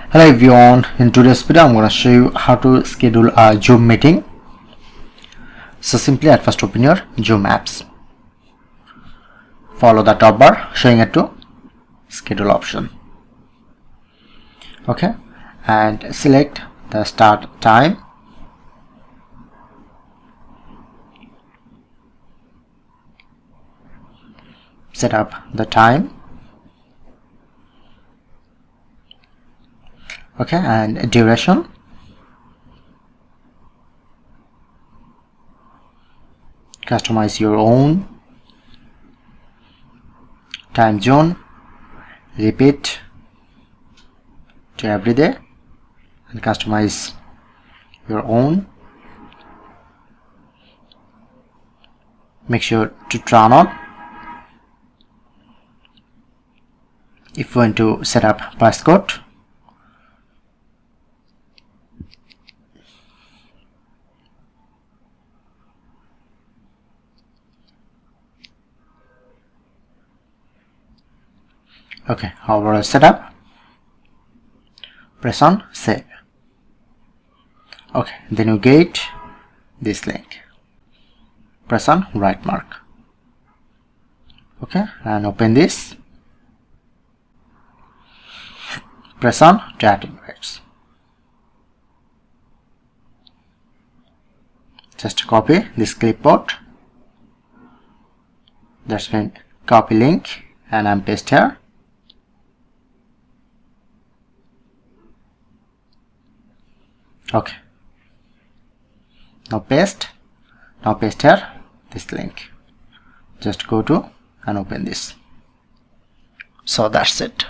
Hello everyone, in today's video I'm going to show you how to schedule a Zoom meeting. So simply at first open your Zoom apps. Follow the top bar showing it to schedule option. Okay, and select the start time. Set up the time. Okay, and duration. Customize your own time zone. Repeat to every day and customize your own. Make sure to turn on. If you want to set up passcode, okay, however setup, press on save. Okay, then you get this link. Press on right mark. Okay, and open this. Press on chat invites. Just copy this clipboard. That's been copy link and I'm paste here. Okay, now paste here this link. Just go to and open this. So that's it.